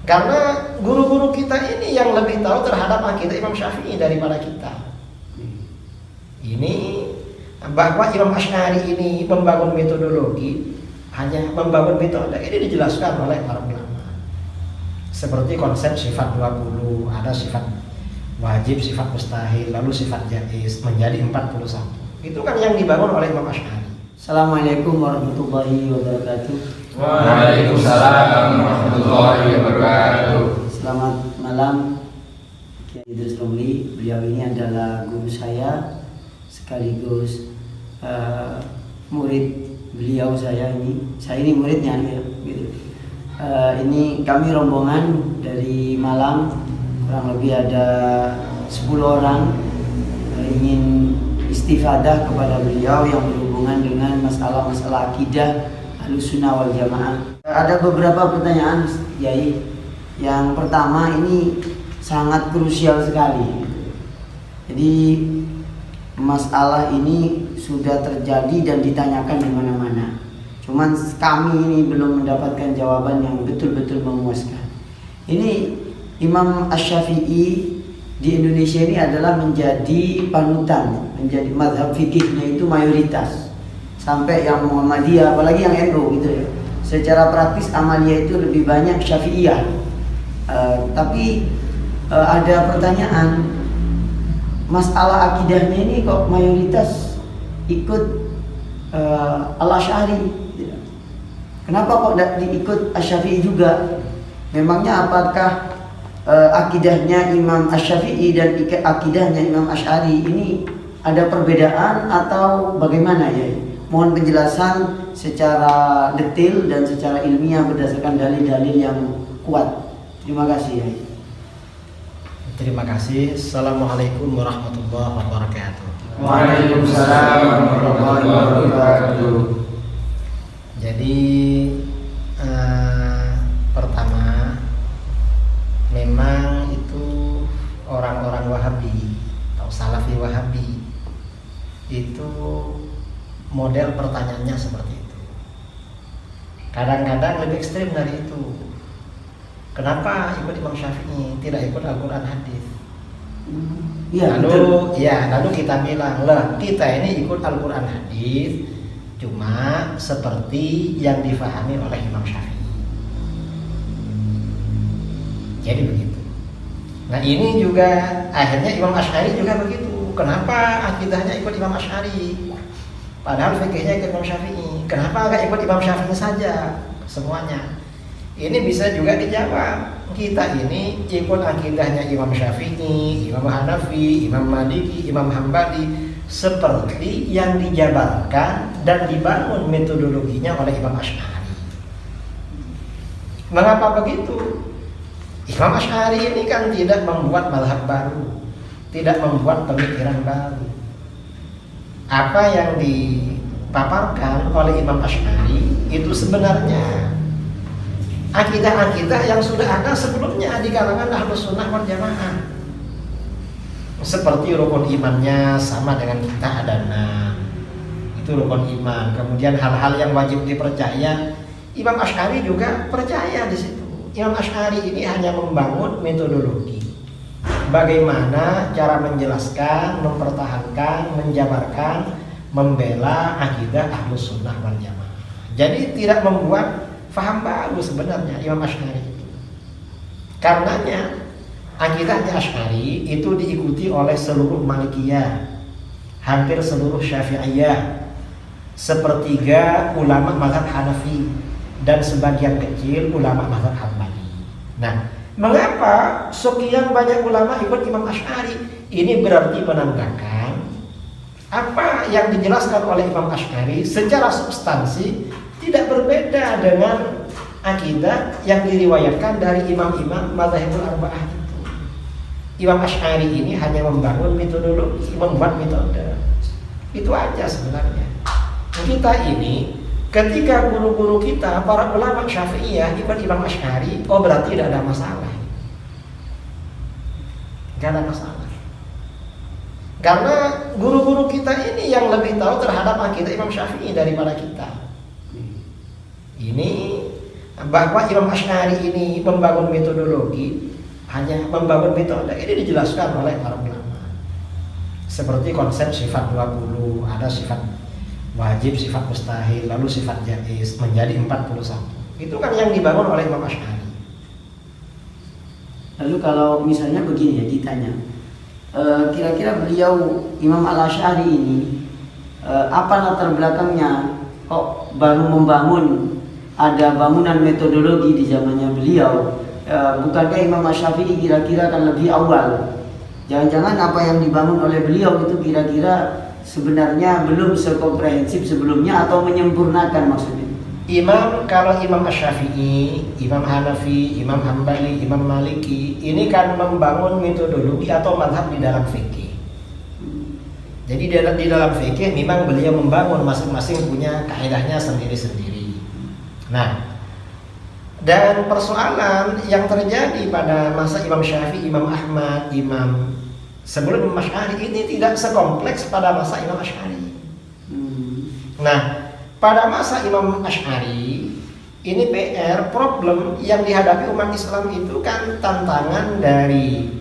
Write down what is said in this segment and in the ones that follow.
Karena guru-guru kita ini yang lebih tahu terhadap akidah Imam Syafi'i daripada kita. Ini bahwa Imam Asy'ari ini membangun metodologi, hanya membangun metode, ini dijelaskan oleh para ulama. Seperti konsep sifat 20, ada sifat wajib, sifat mustahil, lalu sifat jaiz menjadi 41. Itu kan yang dibangun oleh Imam Asy'ari. Assalamualaikum warahmatullahi wabarakatuh. Waalaikumsalam warahmatullahi wabarakatuh. Selamat malam, Kiai Idrus Romli. Beliau ini adalah guru saya sekaligus murid beliau. Saya ini muridnya ya, gitu. Ini kami rombongan dari Malang, kurang lebih ada 10 orang, ingin istifadah kepada beliau yang berhubungan dengan masalah-masalah akidah Ahlussunnah wal Jamaah. Ada beberapa pertanyaan, Kiai. Yang pertama ini sangat krusial sekali. Jadi masalah ini sudah terjadi dan ditanyakan di mana-mana. Cuman kami ini belum mendapatkan jawaban yang betul-betul memuaskan. Ini Imam Asy-Syafi'i di Indonesia ini adalah menjadi panutan, menjadi mazhab fikihnya itu mayoritas. Sampai yang Muhammadiyah, apalagi yang NU gitu ya. Secara praktis amaliyah itu lebih banyak Syafi'iyah. Tapi ada pertanyaan, masalah akidahnya ini kok mayoritas ikut Al-Asy'ari. Kenapa kok diikut Asy-Syafi'i juga? Memangnya apakah akidahnya Imam Asy-Syafi'i dan akidahnya Imam Asy'ari ini ada perbedaan atau bagaimana ya? Mohon penjelasan secara detail dan secara ilmiah berdasarkan dalil-dalil yang kuat. Terima kasih ya. Terima kasih. Assalamualaikum warahmatullahi wabarakatuh. Waalaikumsalam warahmatullahi wabarakatuh. Jadi pertama, memang itu orang-orang Wahabi atau Salafi Wahabi itu model pertanyaannya seperti itu. Kadang-kadang lebih ekstrim dari itu. Kenapa ikut Imam Syafi'i, tidak ikut Al-Quran hadis? Ya, lalu kita bilang, lah kita ini ikut Al-Quran hadis cuma seperti yang difahami oleh Imam Syafi'i. Jadi begitu. Nah ini juga akhirnya Imam Asy'ari juga begitu. Kenapa akidahnya ikut Imam Asy'ari? Padahal fikihnya ikut Imam Syafi'i. Kenapa enggak ikut Imam Syafi'i saja semuanya? Ini bisa juga dijawab. Kita ini ikut akidahnya Imam Syafi'i, Imam Hanafi, Imam Maliki, Imam Hambali seperti yang dijabarkan dan dibangun metodologinya oleh Imam Asy'ari. Mengapa begitu? Imam Asy'ari ini kan tidak membuat mazhab baru, tidak membuat pemikiran baru. Apa yang dipaparkan oleh Imam Asy'ari itu sebenarnya akidah-akidah yang sudah ada sebelumnya di kalangan Ahlussunnah wal Jamaah. Seperti rukun imannya sama dengan kita ada 6. Itu rukun iman. Kemudian hal-hal yang wajib dipercaya, Imam Asy'ari juga percaya di situ. Imam Asy'ari ini hanya membangun metodologi. Bagaimana cara menjelaskan, mempertahankan, menjabarkan, membela akidah Ahlussunnah wal Jamaah. Jadi tidak membuat faham baru sebenarnya Imam Asy'ari itu. Karenanya akidahnya Asy'ari itu diikuti oleh seluruh Malikiyah, hampir seluruh Syafi'iyah, sepertiga ulama mazhab Hanafi, dan sebagian kecil ulama mazhab Hambali. Nah, mengapa sekian banyak ulama ikut Imam Asy'ari? Ini berarti menandakan apa yang dijelaskan oleh Imam Asy'ari secara substansi tidak berbeda dengan akidah yang diriwayatkan dari imam-imam mazhabul arba'ah itu. Imam Asy'ari ini hanya membangun metodologi, membuat metode. Itu aja sebenarnya. Kita ini ketika guru-guru kita, para ulama Syafi'iyah ikut Imam Asy'ari, oh berarti tidak ada masalah. Tidak ada masalah. Karena guru-guru kita ini yang lebih tahu terhadap akidah Imam Syafi'i daripada kita. Ini Bahwa Imam Asy'ari ini membangun metodologi, hanya membangun metode, ini dijelaskan oleh para ulama. Seperti konsep sifat 20, ada sifat wajib, sifat mustahil, lalu sifat jaiz menjadi 41. Itu kan yang dibangun oleh Imam Asy'ari. Lalu kalau misalnya begini ya ditanya, kira-kira beliau Imam Al-Asy'ari ini apa latar belakangnya kok baru membangun, ada bangunan metodologi di zamannya beliau? Bukankah Imam Asy-Syafi'i kira-kira kan lebih awal? Jangan-jangan apa yang dibangun oleh beliau itu kira-kira sebenarnya belum sekomprehensif sebelumnya atau menyempurnakan maksudnya? Kalau Imam Asy-Syafi'i, Imam Hanafi, Imam Hambali, Imam Maliki ini kan membangun metodologi atau mazhab di dalam fikih. Jadi di dalam fikih memang beliau membangun masing-masing punya kaidahnya sendiri-sendiri. Nah, dan persoalan yang terjadi pada masa Imam Syafi'i, Imam Ahmad, sebelum Imam Asy'ari ini tidak sekompleks pada masa Imam Asy'ari. Nah, pada masa Imam Asy'ari ini problem yang dihadapi umat Islam itu kan tantangan dari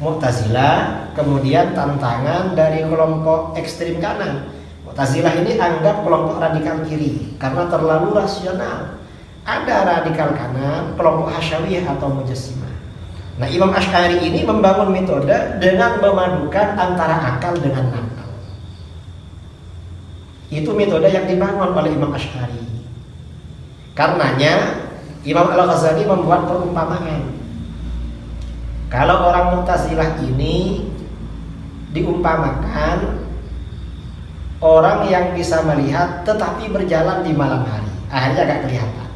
Mu'tazilah, kemudian tantangan dari kelompok ekstrim kanan. Mu'tazilah ini anggap kelompok radikal kiri karena terlalu rasional. Ada radikal kanan, kelompok Hasyawiyah atau Mujassimah. Nah, Imam Asy'ari ini membangun metode dengan memadukan antara akal dengan nakal. Itu metode yang dibangun oleh Imam Asy'ari. Karenanya Imam Al-Ghazali membuat perumpamaan. Kalau orang Mu'tazilah ini diumpamakan orang yang bisa melihat tetapi berjalan di malam hari, akhirnya agak kelihatan.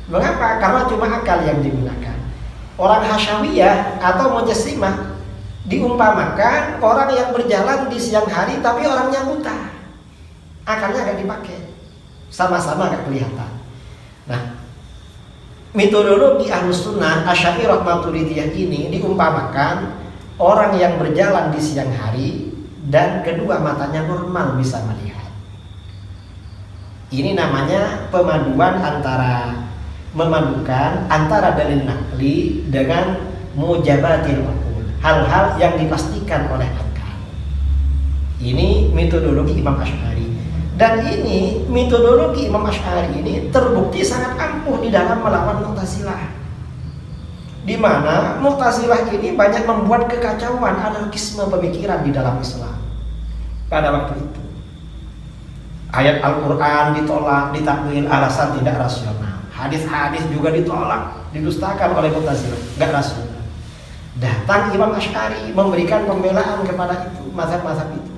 Mengapa? Karena cuma akal yang digunakan. Orang Hasyawiyah atau Mujassimah diumpamakan orang yang berjalan di siang hari tapi orangnya buta, akalnya agak dipakai, sama-sama agak kelihatan. Nah, metodologi Ahlus Sunnah Asy'ariyah Maturidiyah ini diumpamakan orang yang berjalan di siang hari dan kedua matanya normal bisa melihat. Ini namanya memadukan antara dalil nakli dengan mujabatil uqul, hal-hal yang dipastikan oleh akal. Ini metodologi Imam Asy'ari. Dan ini metodologi Imam Asy'ari ini terbukti sangat ampuh di dalam melawan Mu'tazilah. Di mana Mu'tazilah ini banyak membuat kekacauan, anarkisme pemikiran di dalam Islam pada waktu itu. Ayat Al-Qur'an ditolak, ditakwil alasan tidak rasional. Hadis-hadis juga ditolak, didustakan oleh Mu'tazilah, enggak rasional. Datang Imam Asy'ari memberikan pembelaan kepada itu, mazhab-mazhab itu.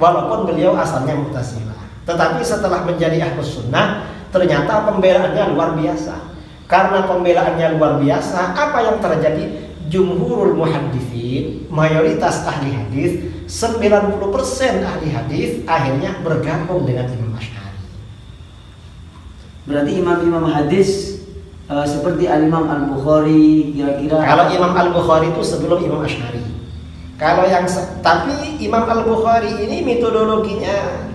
Walaupun beliau asalnya Mu'tazilah, tetapi setelah menjadi Ahlus Sunnah ternyata pembelaannya luar biasa. Karena pembelaannya luar biasa, apa yang terjadi? Jumhurul muhadditsin, mayoritas ahli hadis, 90% ahli hadis akhirnya bergabung dengan Imam Asy'ari. Berarti imam-imam hadis seperti Al-Imam Al-Bukhari kira-kira. Kalau Imam Al-Bukhari itu sebelum Imam Asy'ari. Tapi Imam Al-Bukhari ini metodologinya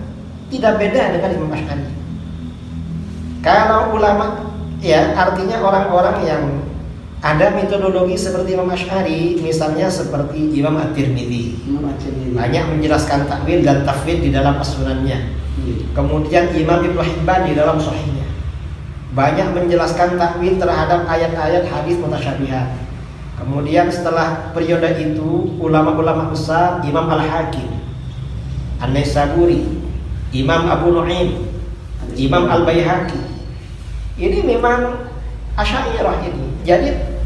tidak beda dengan Imam Asy'ari. Kalau ulama, ya artinya orang-orang yang ada metodologi seperti Imam Asy'ari, misalnya seperti Imam At-Tirmidzi, banyak menjelaskan takwil dan tafwid di dalam as-sunannya. Kemudian Imam Ibnu Hibban di dalam sahihnya banyak menjelaskan takwil terhadap ayat-ayat hadis mutasyabihat. Kemudian setelah periode itu ulama-ulama besar, Imam Al-Hakim, An-Naisaburi, Imam Abu Nu'aim, Imam Al-Baihaqi. Ini memang Asy'ariyah ini.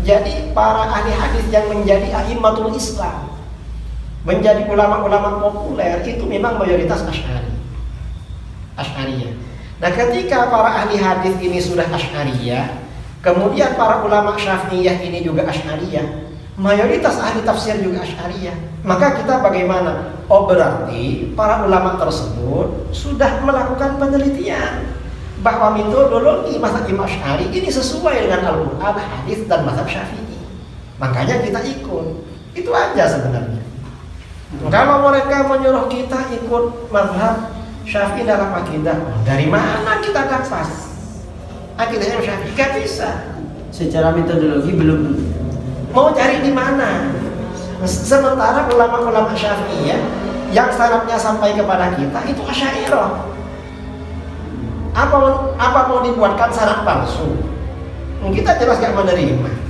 Jadi para ahli hadis yang menjadi a'immatul Islam, menjadi ulama-ulama populer itu memang mayoritas Asy'ariyah. Nah, ketika para ahli hadis ini sudah Asy'ariyah, kemudian para ulama Syafi'iyah ini juga Asy'ariyah, mayoritas ahli tafsir juga Asy'ariyah. Maka kita bagaimana? Oh, berarti para ulama tersebut sudah melakukan penelitian bahwa metodologi mazhab Imam Asy'ari ini sesuai dengan Al-Qur'an, hadis dan mazhab Syafi'i. Makanya kita ikut. Itu aja sebenarnya. Kalau mereka menyuruh kita ikut mazhab Syafi'i dalam akidah, dari mana kita dapat? Akidah Imam Syafi'i gak bisa. Secara metodologi belum. Mau cari di mana? Sementara ulama-ulama Syafi'iyah yang sanadnya sampai kepada kita itu Asy'ariyah. Apa mau dibuatkan sanad palsu? Kita jelas gak menerima.